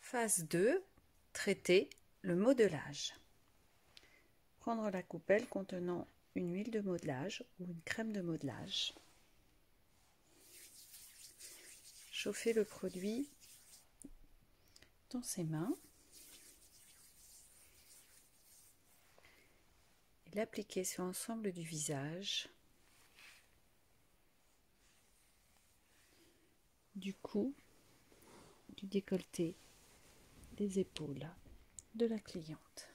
Phase 2, traiter le modelage. Prendre la coupelle contenant une huile de modelage ou une crème de modelage. Chauffer le produit dans ses mains et l'appliquer sur l'ensemble du visage, du cou, du décolleté, des épaules de la cliente.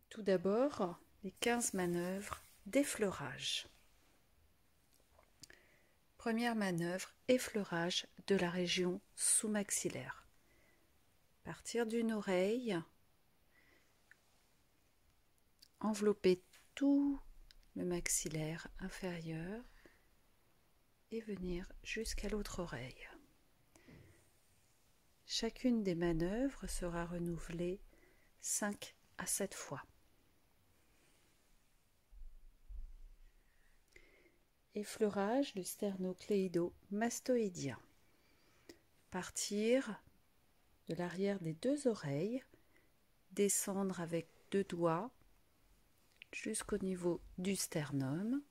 Tout d'abord, les 15 manœuvres d'effleurage. Première manœuvre, effleurage de la région sous-maxillaire. Partir d'une oreille, envelopper tout le maxillaire inférieur et venir jusqu'à l'autre oreille. Chacune des manœuvres sera renouvelée 5 à 7 fois. Effleurage du sternocléido-mastoïdien. Partir de l'arrière des deux oreilles, descendre avec deux doigts jusqu'au niveau du sternum.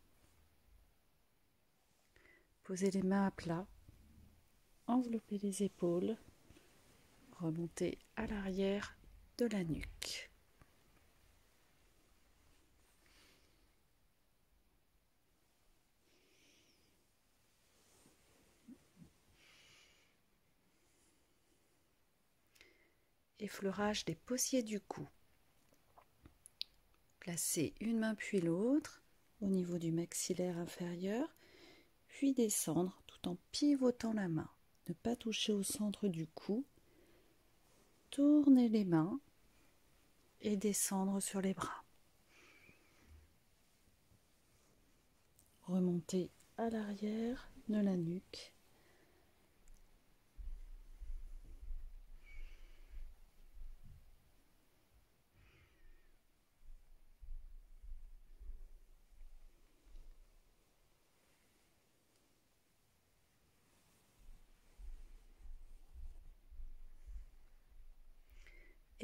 Poser les mains à plat, envelopper les épaules, remonter à l'arrière de la nuque. Effleurage des possiers du cou. Placez une main puis l'autre au niveau du maxillaire inférieur, puis descendre tout en pivotant la main. Ne pas toucher au centre du cou. Tournez les mains et descendre sur les bras. Remontez à l'arrière de la nuque.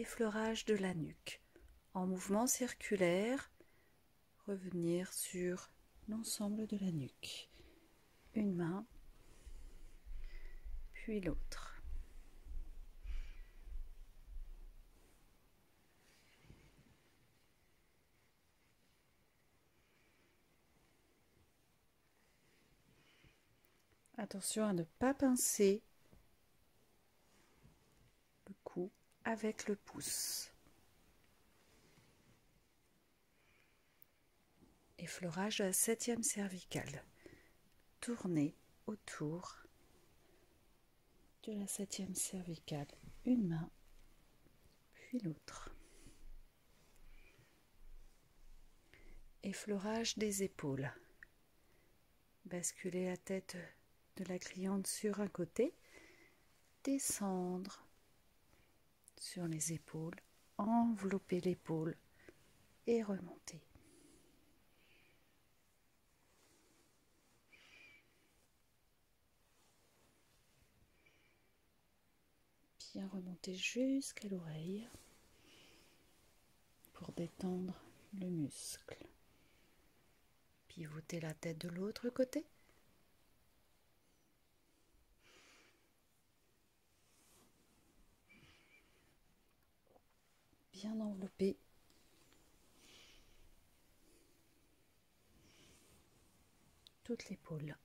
Effleurage de la nuque. En mouvement circulaire, revenir sur l'ensemble de la nuque. Une main, puis l'autre. Attention à ne pas pincer le cou avec le pouce. Effleurage de la 7e cervicale. Tournez autour de la 7e cervicale. Une main, puis l'autre. Effleurage des épaules. Basculer la tête de la cliente sur un côté. Descendre sur les épaules. Envelopper l'épaule et remonter. Bien remonter jusqu'à l'oreille pour détendre le muscle. Pivoter la tête de l'autre côté. Bien envelopper toute l'épaule.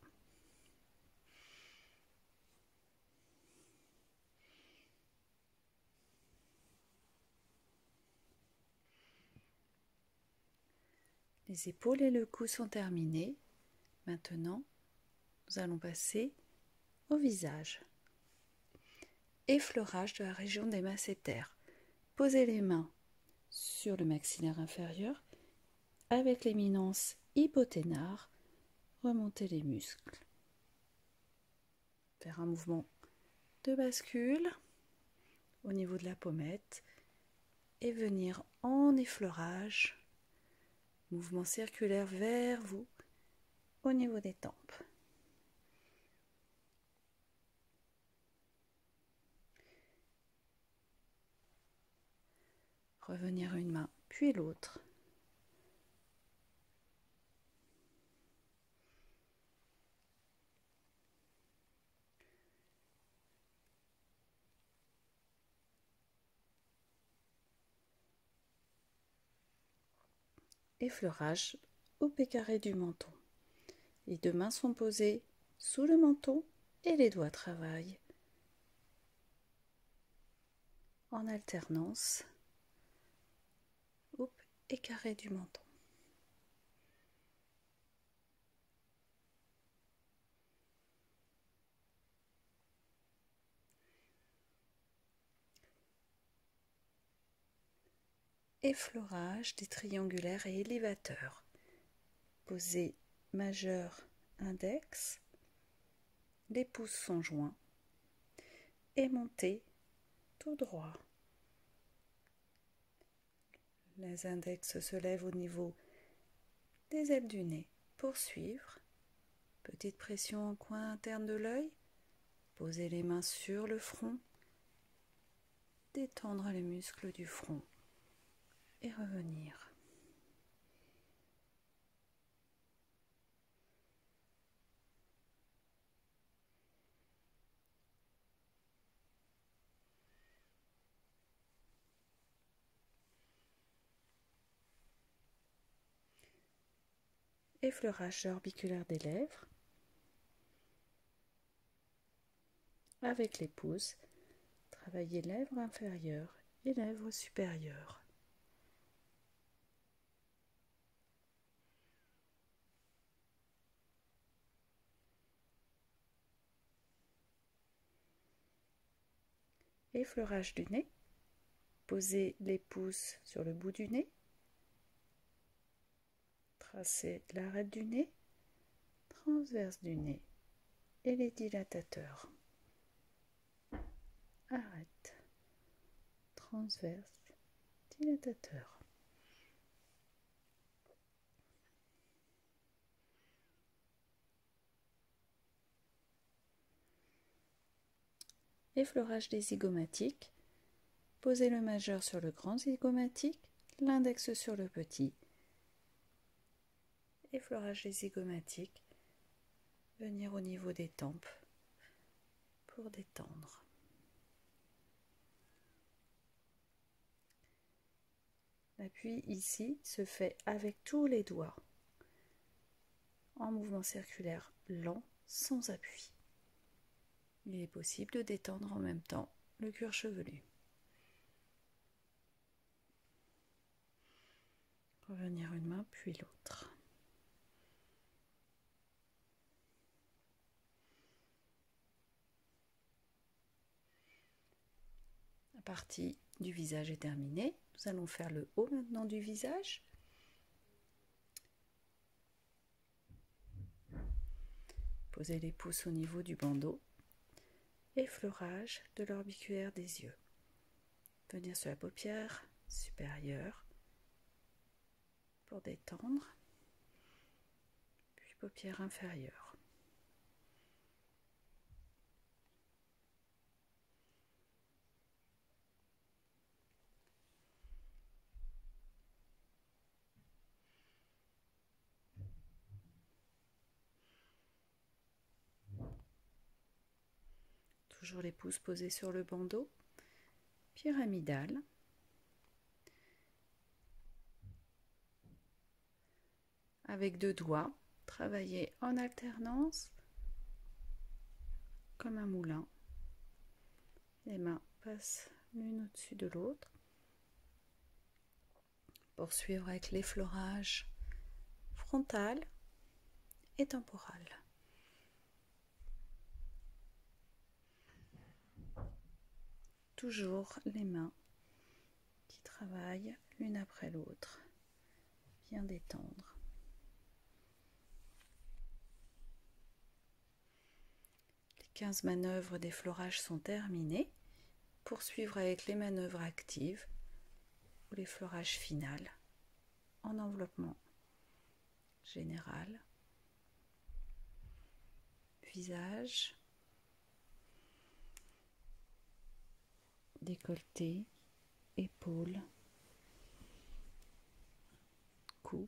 Les épaules et le cou sont terminés. Maintenant, nous allons passer au visage. Effleurage de la région des masséters. Posez les mains sur le maxillaire inférieur avec l'éminence hypothénare. Remontez les muscles. Faire un mouvement de bascule au niveau de la pommette et venir en effleurage Mouvement circulaire vers vous au niveau des tempes. Revenir une main, puis l'autre. Effleurage au pied carré du menton. Les deux mains sont posées sous le menton et les doigts travaillent en alternance au pied carré du menton. Effleurage des triangulaires et élévateurs. Posez majeur, index, les pouces sont joints et montez tout droit. Les index se lèvent au niveau des ailes du nez. Poursuivre. Petite pression en coin interne de l'œil. Posez les mains sur le front. Détendre les muscles du front et revenir. Effleurage orbiculaire des lèvres avec les pouces. Travaillez lèvres inférieures et lèvres supérieures. Effleurage du nez. Posez les pouces sur le bout du nez. Tracez l'arête du nez, transverse du nez et les dilatateurs. Arrête, transverse, dilatateur. Effleurage des zygomatiques. Posez le majeur sur le grand zygomatique, l'index sur le petit. Effleurage des zygomatiques. Venir au niveau des tempes pour détendre. L'appui ici se fait avec tous les doigts, en mouvement circulaire lent, sans appui. Il est possible de détendre en même temps le cuir chevelu. Revenir une main puis l'autre. La partie du visage est terminée. Nous allons faire le haut maintenant du visage. Posez les pouces au niveau du bandeau. Effleurage de l'orbiculaire des yeux. Venir sur la paupière supérieure pour détendre, puis paupière inférieure. Toujours les pouces posés sur le bandeau, pyramidale. Avec deux doigts, travaillez en alternance comme un moulin. Les mains passent l'une au-dessus de l'autre. Poursuivre avec l'effleurage frontal et temporal. Toujours les mains qui travaillent l'une après l'autre. Bien détendre. Les 15 manœuvres d'effleurage sont terminées. Poursuivre avec les manœuvres actives ou l'effleurage final en enveloppement général, visage, décolleté, épaules, cou,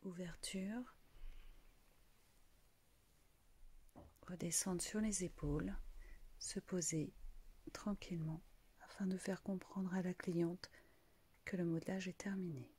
ouverture, redescendre sur les épaules, se poser tranquillement afin de faire comprendre à la cliente que le modelage est terminé.